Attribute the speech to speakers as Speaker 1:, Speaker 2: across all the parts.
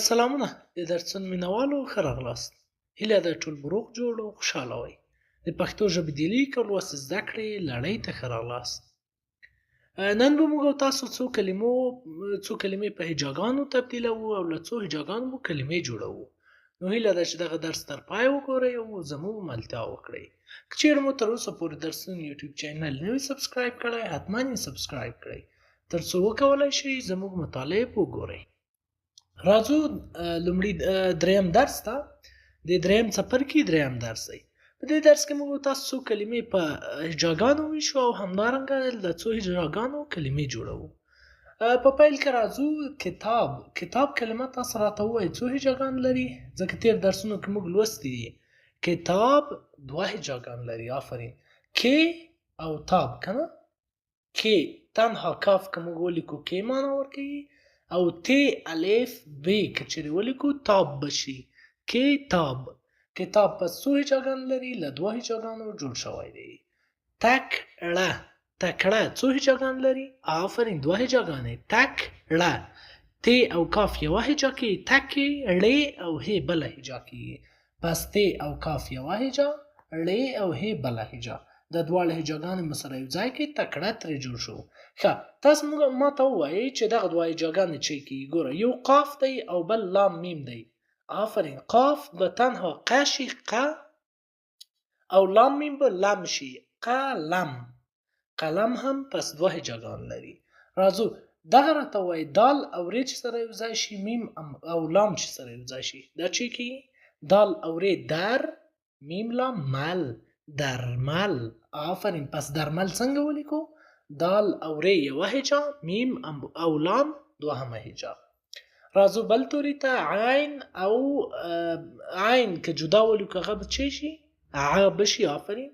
Speaker 1: سلامونه د درسن مینوالو ښه راغلاست. هیله ده ټول به روغ جوړ او خوشحاله وئ. د پښتو ژبې د لیک او لوست زده کړې لړۍ ته ښه راغلاست. نن به موږ او تاسو څو کلمې په هجاګانو تبدیلوو او له څو هجاګانو مو کلمې جوړوو. نو هیله ده چې دغه درس تر پای وګورئ او زموږ ملتیا وکړئ. که چیرې مو تر اوسه پورې درسن یوټیوب چینل نه وي سبسکرایب کړی، حتما یې سبسکرایب کړئ تر څو وکولای شئ زموږ مطالب وګورئ. راځو لومړی دریم درس ته. د دریم څپرکي دریم درس دی. په دې درس کې موږ تاسو څو کلمې په هجاګانو ویشو او همدارنګه له څو هجاګانو کلمې جوړوو. په پیل کې راځو کتاب کلمه تاسو راته ووایئ څو هجاګان لري، ځکه تیر درسونو کې موږ لوستي دي کتاب دوه هجاګان لري. آفرین. کې او تاب کنه. کې تنها کاف که موږ ولیکو کې معنا ورکوي او تی الف بی کچری ولیکو تاب بشي. کتاب پس څو هجاګان لري؟ له دوه هجاګانو جوړ شوی دی. تکړه څو هجاګان لري؟ آفرین دوه هجاګانې. تکړه تی او کاف یوه هجا کی، تکې ړې او هې بله هجا کی. پس تی او کاف یوه هجا، ړې او هې بله هجا. د دواړه هجاګانې مو سره یو ځای کې تکړه ترې جوړ شو. ښه تاسو ما ته ووایئ چې دغه دوه هجاګانې چې کېږي. ګوره یو قاف دی او بل لام میم دی. آفرین. قاف به تنها ق شي ق، او لام میم به لم شي قلم. قلم هم پس دوه هجاګان لري. راځو دغه راته ووایئ دال او ری چې سره یو ځای شي، میم او لام چې سره یو ځای شي، دا چې کېږي دال او ری در، میم لام مل، درمل. آفرین. پس درمل څنګه ولیکو؟ دال او ری یوه هجا، میم او لام دوهمه هجا. راځو بل توري ته عین او عین که جدا ولیکو هغه به چی شي؟ ع بشي. آفرین.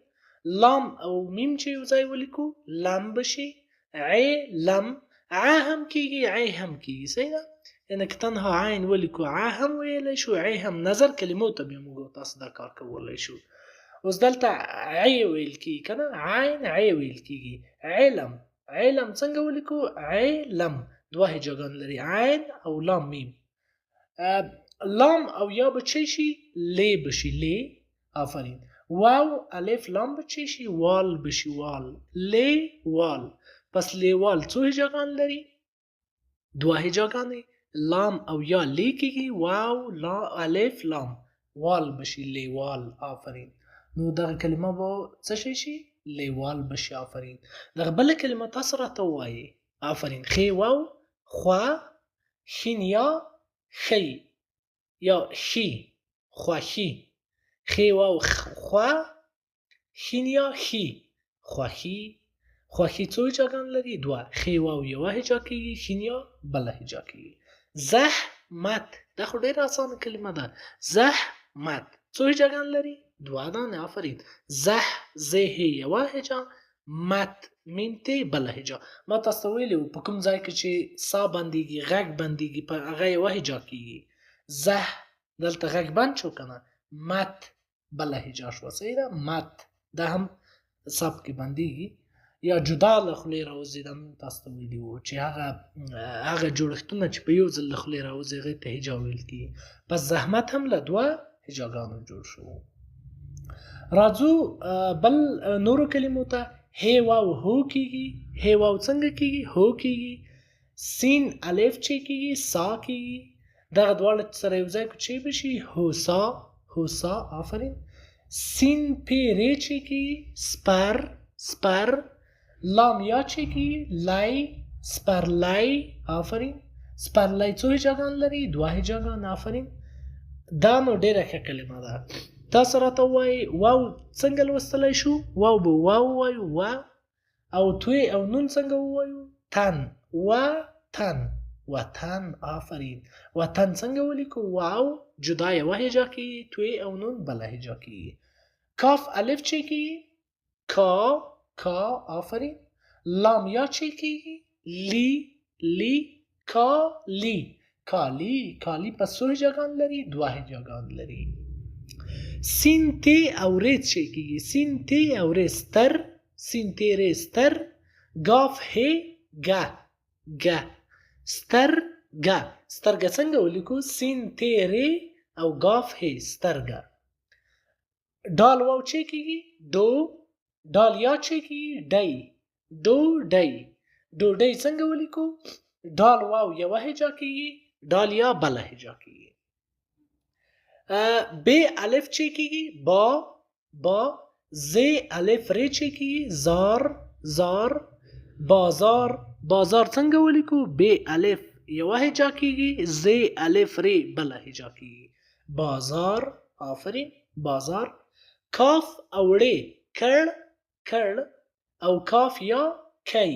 Speaker 1: لام او میم چې یو ځای ولیکو لم بشي. علم. ع هم کیږي ع هم کیږي. صحیح ده؟ یعنی که تنها عین ولیکو ع هم ویلی شو، ع هم. نظر کلمو ته بیا موږ تاسو دا کار کولی شو. اوس دلته عی ویل کیږي کنه، عین عی ویل کیږي. علم څنګه ولیکو؟ علم دوه هجاګان لري، عین او لام میم. لام او یا به چی شي؟ لی بشي لی. آفرین. واو الف لام به چی شي؟ وال بشي وال. لی وال. پس لیوال څو هجاګان لري؟ دوه هجاګانې. لام او یا لی کیږي، واو الف لام وال بشي لیوال. آفرین. نو دغه کلمه به څه شي؟ لیوال بشي. آفرین. دغه بله کلمه تاسو راته ووایئ. آفرین. خې واو خوا، خین یا خی یا خی، خوښي. خې واو خوا، خین یا خی، خوښي. خوښي څو هجاګان لري؟ دوه. خې واو یوه هجا کېږي، خین یا بله هجا کېږي. زحمت دا خو ډېره اسانه کلمه ده. زحمت څو هجاګان لري؟ دوه دانې. آفرین. زه یوه هجا، مت میم تی بله هجا. ما تاسو ته ویلي وو په کوم ځای کې چې سا بندېږي غږ بندېږي په هغه یوه هجا کېږي. زه دلته غږ بند شو که نه، مت بله هجا شوه. صحیح ده؟ مت دا هم سب کې بندېږي یا جدا له خولې راوځي. دا موږ تاسو ته ویلي وو چې هغه جوړښتونه چې په یو ځل له خولې راوځي هغې ته هجا ویل کېږي. پس زحمت هم له دوه هجاګانو جوړ شو. راځو بل نورو کلمو ته. هی واو هو کیږي. هی واو څنګه کیږي؟ هو کیږي. سین الف چې کیږي سا کیږي. دغه دواړه سره یو ځای کو چې بشي هوسا. هوسا. آفرین. سین پی ری چې کیږي سپر. لام یا چې کیږي لای، سپرلای. آفرین. سپرلای څو هجاګان لري؟ دوه هجاګان. آفرین. دا نو ډیره ښه کلمه ده. تاسو راته ووایئ واو څنګه لوستلی شو؟ واو به واو ووایو و، او توی او نون څنګه ووایو؟ تن. وطن. آفرین. وطن څنګه ولیکو؟ واو جدا یوه هجا کېږي، توی او نون بله هجا کېږي. کاف الف چې کېږي کا. آفرین. لام یا چې کېږي لی کالی. پس څو هجاګان لري؟ دوه هجاګان لري. سین تی او ری چې کېږي. سین تی او ری ستر، سین تی ری ستر. گاف هی گ ستر ګ سترګه څنګه ولیکو سین تی ری او ګاف هی سترګه ډال واو چې کیږي دو ډال یا چې کیږي ډی دو ډی ډوډۍ څنګه ولیکو ډال واو یوه هجا کیږي ډال یا بله هجا کیږي ب الف چې کیږي با ز الف ری چې کیږي زار بازار څنګه ولیکو ب الف یوه هجا کیږي ز الف ری بله هجا کیږي بازار آفرین بازار کاف او ړې کړ او کاف یا کی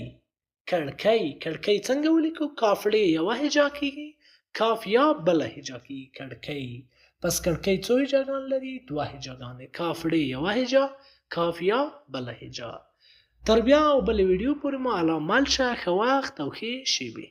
Speaker 1: کړکۍ څنګه ولیکو کاف ړې یوه هجا کیږي کاف یا بله هجا کیږي کړکۍ پس کړکۍ څو هجاګان لري دوه هجاګانې کاف ړې یوه هجا کاف یا بله هجا تر بیا او بلې ویډیو پورې مو علامه شه ښه وخت او ښې شیبې